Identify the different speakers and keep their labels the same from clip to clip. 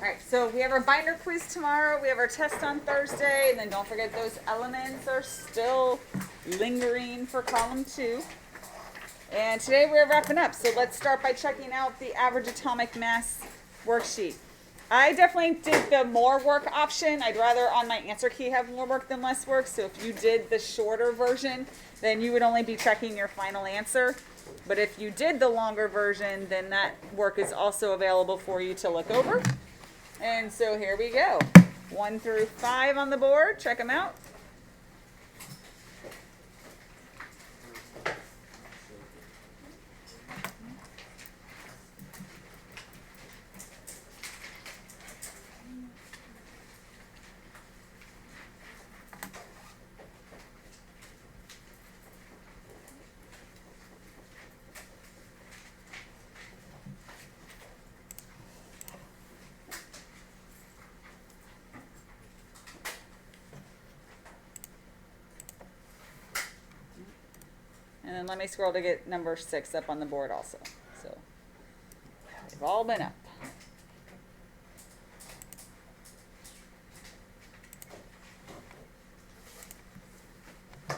Speaker 1: All right, so we have our binder quiz tomorrow. We have our test on Thursday. And then don't forget those elements are still lingering for column 2. And today we're wrapping up. So let's start by checking out the average atomic mass worksheet. I definitely did the more work option. I'd rather on my answer key have more work than less work. So if you did the shorter version, then you would only be checking your final answer. But if you did the longer version, then that work is also available for you to look over. And so here we go. 1 through 5 on the board. Check them out. And then let me scroll to get number 6 up on the board also. So they've all been up. All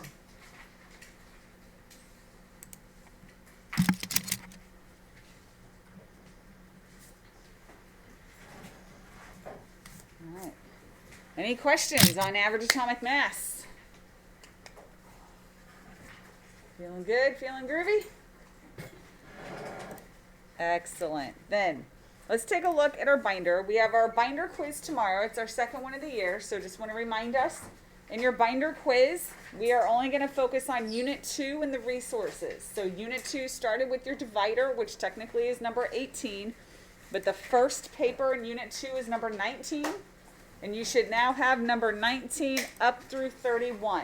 Speaker 1: right. Any questions on average atomic mass? Feeling good? Feeling groovy? Excellent. Then let's take a look at our binder. We have our binder quiz tomorrow. It's our second one of the year, so just want to remind us, in your binder quiz, we are only going to focus on Unit 2 and the resources. So Unit 2 started with your divider, which technically is number 18, but the first paper in Unit 2 is number 19, and you should now have number 19 up through 31.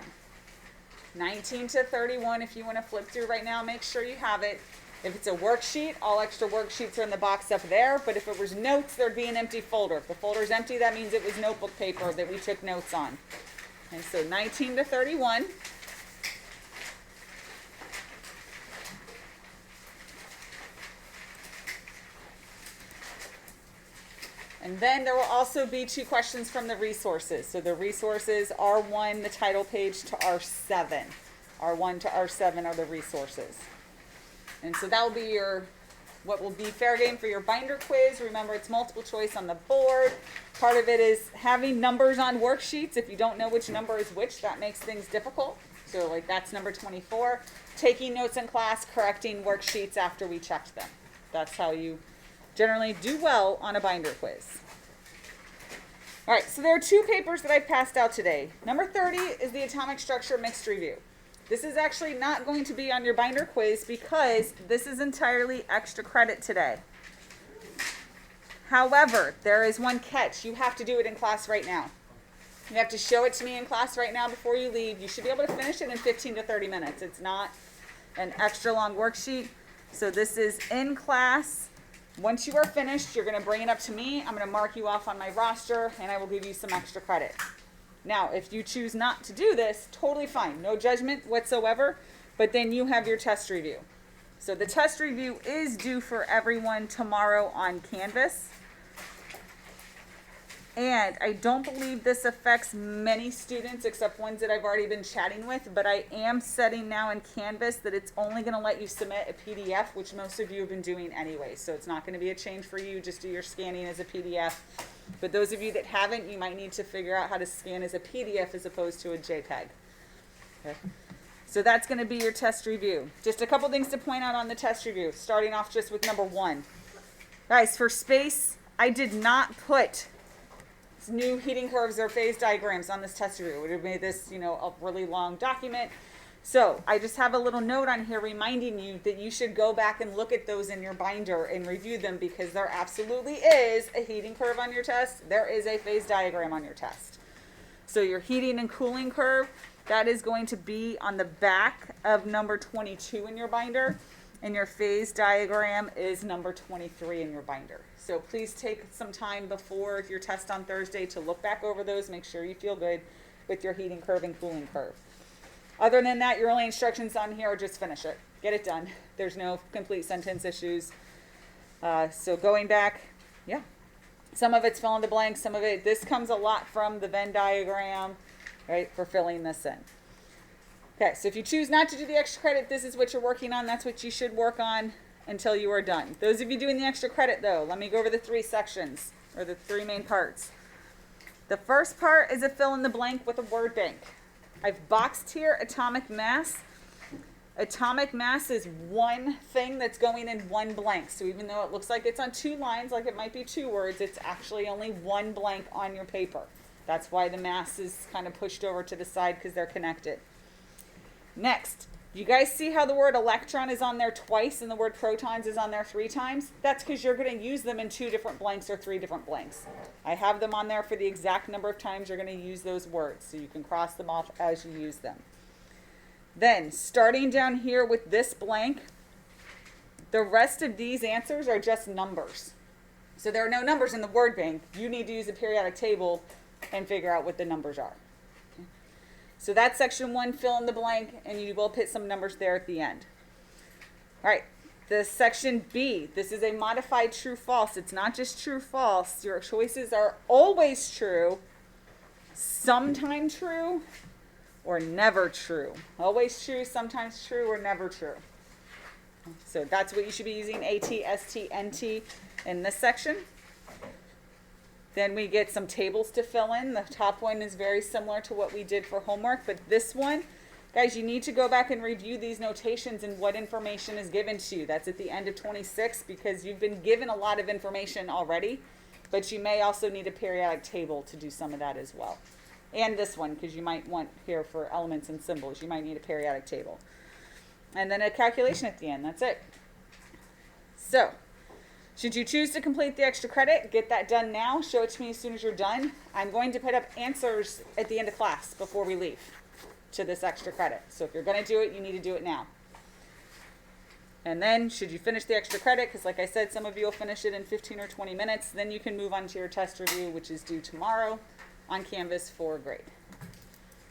Speaker 1: 19 to 31, if you want to flip through right now, make sure you have it. If it's a worksheet, all extra worksheets are in the box up there, but if it was notes, there'd be an empty folder. If the folder's empty, that means it was notebook paper that we took notes on. And so 19 to 31. And then there will also be 2 questions from the resources. So the resources, R1, the title page, to R7. R1 to R7 are the resources. And so that will be your, what will be fair game for your binder quiz. Remember, it's multiple choice on the board. Part of it is having numbers on worksheets. If you don't know which number is which, that makes things difficult. So like that's number 24. Taking notes in class, correcting worksheets after we checked them. That's how you generally do well on a binder quiz. All right, so there are 2 papers that I've passed out today. Number 30 is the atomic structure mixed review. This is actually not going to be on your binder quiz because this is entirely extra credit today. However, there is one catch. You have to do it in class right now. You have to show it to me in class right now before you leave. You should be able to finish it in 15 to 30 minutes. It's not an extra long worksheet. So this is in class. Once you are finished, you're going to bring it up to me. I'm going to mark you off on my roster, and I will give you some extra credit. Now, if you choose not to do this, totally fine. No judgment whatsoever, but then you have your test review. So the test review is due for everyone tomorrow on Canvas. And I don't believe this affects many students except ones that I've already been chatting with, but I am setting now in Canvas that it's only going to let you submit a PDF, which most of you have been doing anyway. So it's not going to be a change for you. Just do your scanning as a PDF. But those of you that haven't, you might need to figure out how to scan as a PDF as opposed to a JPEG. Okay. So that's going to be your test review. Just a couple things to point out on the test review, starting off just with number 1. Guys, for space, I did not put new heating curves or phase diagrams on this test review. It would have made this, a really long document. So I just have a little note on here reminding you that you should go back and look at those in your binder and review them because there absolutely is a heating curve on your test. There is a phase diagram on your test. So your heating and cooling curve, that is going to be on the back of number 22 in your binder. And your phase diagram is number 23 in your binder. So please take some time before your test on Thursday to look back over those. Make sure you feel good with your heating curve and cooling curve. Other than that, your only instructions on here are just finish it. Get it done. There's no complete sentence issues. So going back, yeah. Some of it's fill in the blank, some of it, this comes a lot from the Venn diagram, right, for filling this in. Okay, so if you choose not to do the extra credit, this is what you're working on. That's what you should work on until you are done. Those of you doing the extra credit, though, let me go over the 3 sections, or the 3 main parts. The first part is a fill in the blank with a word bank. I've boxed here atomic mass. Atomic mass is one thing that's going in one blank. So even though it looks like it's on 2 lines, like it might be 2 words, it's actually only one blank on your paper. That's why the mass is kind of pushed over to the side, because they're connected. Next, you guys see how the word electron is on there twice and the word protons is on there 3 times? That's because you're going to use them in 2 different blanks or 3 different blanks. I have them on there for the exact number of times you're going to use those words, so you can cross them off as you use them. Then, starting down here with this blank, the rest of these answers are just numbers. So there are no numbers in the word bank. You need to use a periodic table and figure out what the numbers are. Okay. So that's section 1, fill in the blank, and you will put some numbers there at the end. All right, the section B, this is a modified true-false. It's not just true-false. Your choices are always true, sometimes true, or never true. Always true, sometimes true, or never true. So that's what you should be using, AT, ST, NT in this section. Then we get some tables to fill in. The top one is very similar to what we did for homework, but this one, guys, you need to go back and review these notations and what information is given to you. That's at the end of 26, because you've been given a lot of information already, but you may also need a periodic table to do some of that as well. And this one, because you might want here for elements and symbols, you might need a periodic table. And then a calculation at the end, that's it. So, should you choose to complete the extra credit, get that done now, show it to me as soon as you're done. I'm going to put up answers at the end of class before we leave to this extra credit. So if you're going to do it, you need to do it now. And then, should you finish the extra credit, because like I said, some of you will finish it in 15 or 20 minutes, then you can move on to your test review, which is due tomorrow on Canvas for grade.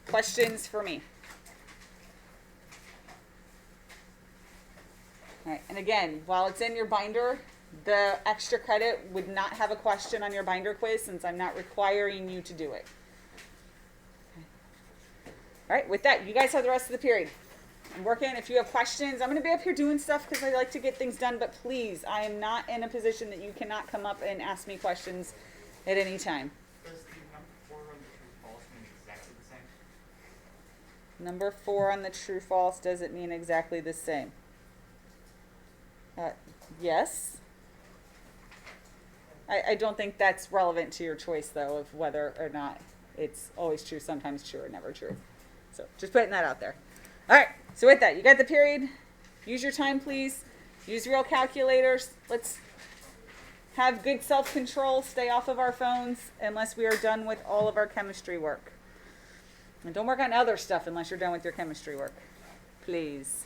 Speaker 1: Questions for me? All right, and again, while it's in your binder, the extra credit would not have a question on your binder quiz, since I'm not requiring you to do it. Okay. All right, with that, you guys have the rest of the period. I'm working. If you have questions, I'm going to be up here doing stuff because I like to get things done, but please, I am not in a position that you cannot come up and ask me questions at any time.
Speaker 2: Does the number 4 on the true-false mean exactly the same?
Speaker 1: Number 4 on the true-false, does it mean exactly the same? Yes. I don't think that's relevant to your choice, though, of whether or not it's always true, sometimes true, or never true. So just putting that out there. All right, so with that, you got the period. Use your time, please. Use real calculators. Let's have good self-control. Stay off of our phones unless we are done with all of our chemistry work. And don't work on other stuff unless you're done with your chemistry work, please.